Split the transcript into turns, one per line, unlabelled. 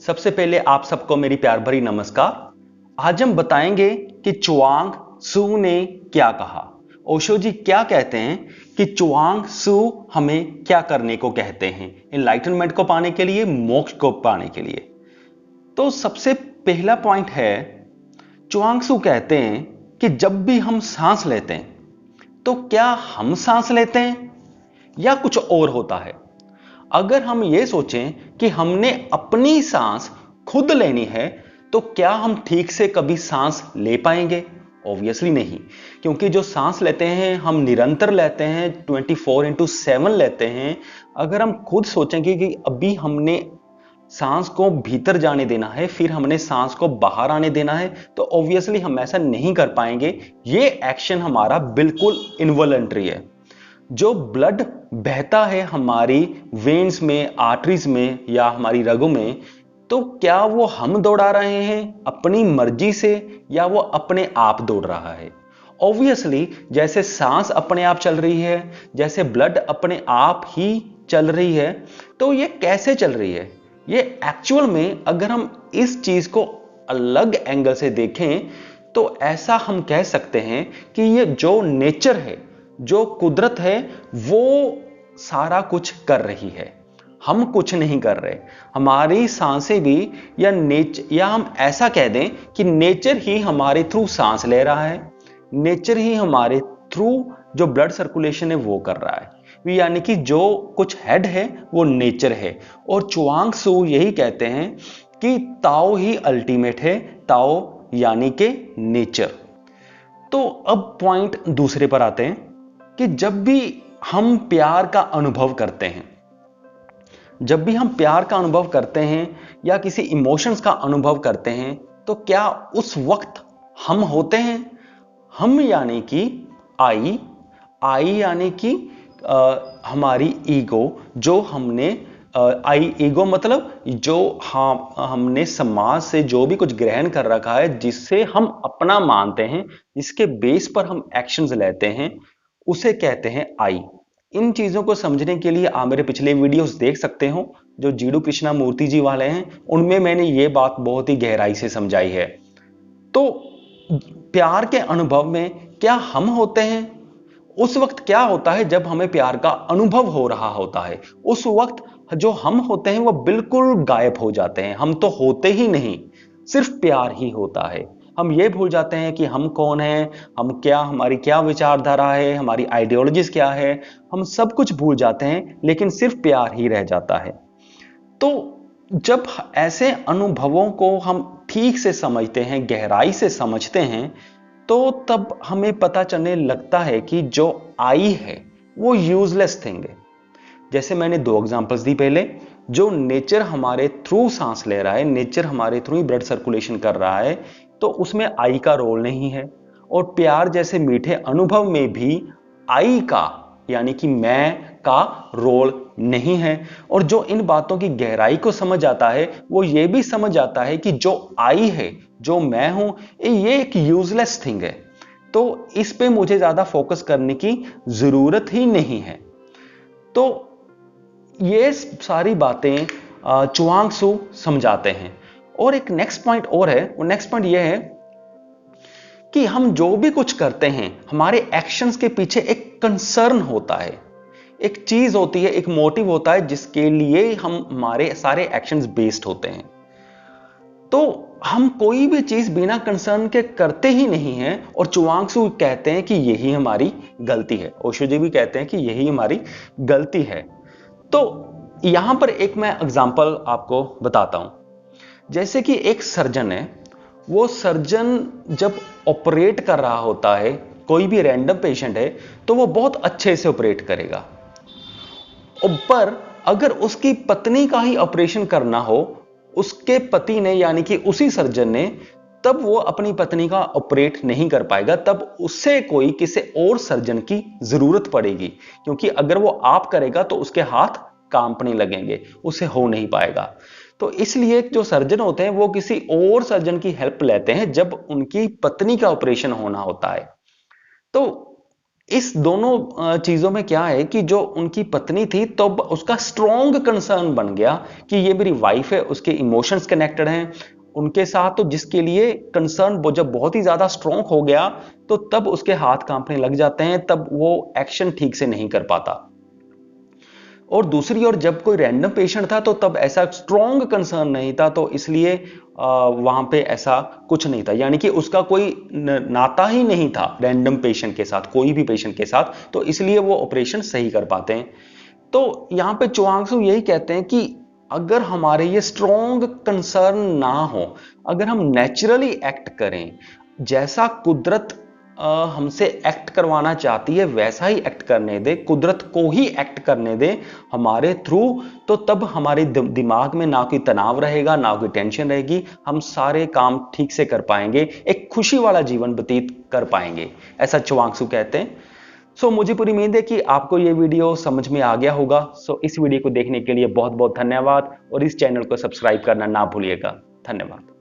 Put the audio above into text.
सबसे पहले आप सबको मेरी प्यार भरी नमस्कार। आज हम बताएंगे कि चुआंग सू ने क्या कहा। ओशो जी क्या कहते हैं कि चुआंग सू हमें क्या करने को कहते हैं एनलाइटनमेंट को पाने के लिए, मोक्ष को पाने के लिए। तो सबसे पहला पॉइंट है, चुआंग सू कहते हैं कि जब भी हम सांस लेते हैं तो क्या हम सांस लेते हैं या कुछ और होता है। अगर हम ये सोचें कि हमने अपनी सांस खुद लेनी है तो क्या हम ठीक से कभी सांस ले पाएंगे? ऑब्वियसली नहीं, क्योंकि जो सांस लेते हैं हम निरंतर लेते हैं, 24/7 लेते हैं। अगर हम खुद सोचेंगे कि अभी हमने सांस को भीतर जाने देना है, फिर हमने सांस को बाहर आने देना है, तो ऑब्वियसली हम ऐसा नहीं कर पाएंगे। ये एक्शन हमारा बिल्कुल इनवॉलंटरी है। जो ब्लड बहता है हमारी वेन्स में, आर्टरीज में या हमारी रगों में, तो क्या वो हम दौड़ा रहे हैं अपनी मर्जी से या वो अपने आप दौड़ रहा है? ऑब्वियसली जैसे सांस अपने आप चल रही है, जैसे ब्लड अपने आप ही चल रही है, तो ये कैसे चल रही है? ये एक्चुअल में अगर हम इस चीज को अलग एंगल से देखें तो ऐसा हम कह सकते हैं कि ये जो नेचर है, जो कुदरत है, वो सारा कुछ कर रही है, हम कुछ नहीं कर रहे। हमारी सांसें भी या हम ऐसा कह दें कि नेचर ही हमारे थ्रू सांस ले रहा है, नेचर ही हमारे थ्रू जो ब्लड सर्कुलेशन है वो कर रहा है। यानी कि जो कुछ हेड है वो नेचर है। और चुआंग सू यही कहते हैं कि ताओ ही अल्टीमेट है, ताओ यानी कि नेचर। तो अब पॉइंट दूसरे पर आते हैं कि जब भी हम प्यार का अनुभव करते हैं, जब भी हम प्यार का अनुभव करते हैं या किसी इमोशंस का अनुभव करते हैं, तो क्या उस वक्त हम होते हैं? हम यानी कि आई यानी कि हमारी ईगो, जो हमने आई ईगो मतलब जो हमने समाज से जो भी कुछ ग्रहण कर रखा है, जिससे हम अपना मानते हैं, जिसके बेस पर हम एक्शंस लेते हैं, उसे कहते हैं आई। इन चीजों को समझने के लिए आप मेरे पिछले वीडियोस देख सकते हो जो जीडू कृष्णा मूर्ति जी वाले हैं, उनमें मैंने ये बात बहुत ही गहराई से समझाई है। तो प्यार के अनुभव में क्या हम होते हैं? उस वक्त क्या होता है जब हमें प्यार का अनुभव हो रहा होता है, उस वक्त जो हम होते हैं वो बिल्कुल गायब हो जाते हैं। हम तो होते ही नहीं, सिर्फ प्यार ही होता है। हम ये भूल जाते हैं कि हम कौन हैं, हम क्या, हमारी क्या विचारधारा है, हमारी आइडियोलॉजीज क्या है, हम सब कुछ भूल जाते हैं, लेकिन सिर्फ प्यार ही रह जाता है। तो जब ऐसे अनुभवों को हम ठीक से समझते हैं, गहराई से समझते हैं, तो तब हमें पता चलने लगता है कि जो आई है वो यूजलेस थिंग है। जैसे मैंने दो एग्जांपल्स दी पहले, जो नेचर हमारे थ्रू सांस ले रहा है, नेचर हमारे थ्रू ही ब्लड सर्कुलेशन कर रहा है, तो उसमें आई का रोल नहीं है। और प्यार जैसे मीठे अनुभव में भी आई का यानी कि मैं का रोल नहीं है। और जो इन बातों की गहराई को समझ आता है वो ये भी समझ आता है कि जो आई है, जो मैं हूं, ये एक यूजलेस थिंग है। तो इस पे मुझे ज्यादा फोकस करने की जरूरत ही नहीं है। तो ये सारी बातें चुआंग सू समझाते हैं। और एक नेक्स्ट पॉइंट और है, वो नेक्स्ट पॉइंट ये है कि हम जो भी कुछ करते हैं, हमारे एक्शंस के पीछे एक कंसर्न होता है, एक चीज होती है, एक मोटिव होता है जिसके लिए हम हमारे सारे एक्शंस बेस्ड होते हैं। तो हम कोई भी चीज बिना कंसर्न के करते ही नहीं हैं। और चुआंग सू कहते हैं कि यही हमारी गलती है, ओशो जी भी कहते हैं कि यही हमारी गलती है। तो यहां पर एक मैं एग्जांपल आपको बताता हूं। जैसे कि एक सर्जन है, वो सर्जन जब ऑपरेट कर रहा होता है, कोई भी रैंडम पेशेंट है, तो वो बहुत अच्छे से ऑपरेट करेगा। पर अगर उसकी पत्नी का ही ऑपरेशन करना हो, उसके पति ने यानी कि उसी सर्जन ने, तब वो अपनी पत्नी का ऑपरेट नहीं कर पाएगा, तब उससे कोई किसी और सर्जन की जरूरत पड़ेगी। क्योंकि अगर वो आप करेगा तो उसके हाथ कांपने लगेंगे, उससे हो नहीं पाएगा। तो इसलिए जो सर्जन होते हैं वो किसी और सर्जन की हेल्प लेते हैं जब उनकी पत्नी का ऑपरेशन होना होता है। तो इस दोनों चीजों में क्या है कि जो उनकी पत्नी थी तो उसका स्ट्रॉन्ग कंसर्न बन गया कि ये मेरी वाइफ है, उसके इमोशंस कनेक्टेड हैं उनके साथ, तो जिसके लिए कंसर्न जब बहुत ही ज्यादा स्ट्रॉन्ग हो गया तो तब उसके हाथ कांपने लग जाते हैं, तब वो एक्शन ठीक से नहीं कर पाता। और दूसरी ओर जब कोई रैंडम पेशेंट था तो तब ऐसा स्ट्रॉन्ग कंसर्न नहीं था, तो इसलिए वहां पे ऐसा कुछ नहीं था, यानी कि उसका कोई नाता ही नहीं था रैंडम पेशेंट के साथ, कोई भी पेशेंट के साथ, तो इसलिए वो ऑपरेशन सही कर पाते हैं। तो यहां पे चुआंग यही कहते हैं कि अगर हमारे ये स्ट्रॉन्ग कंसर्न ना हो, अगर हम नेचुरली एक्ट करें, जैसा कुदरत हमसे एक्ट करवाना चाहती है वैसा ही एक्ट करने दे, कुदरत को ही एक्ट करने दे हमारे थ्रू, तो तब हमारे दिमाग में ना कोई तनाव रहेगा, ना कोई टेंशन रहेगी, हम सारे काम ठीक से कर पाएंगे, एक खुशी वाला जीवन व्यतीत कर पाएंगे, ऐसा चुआंग कहते हैं। मुझे पूरी उम्मीद है कि आपको ये वीडियो समझ में आ गया होगा। इस वीडियो को देखने के लिए बहुत बहुत धन्यवाद और इस चैनल को सब्सक्राइब करना ना भूलिएगा। धन्यवाद।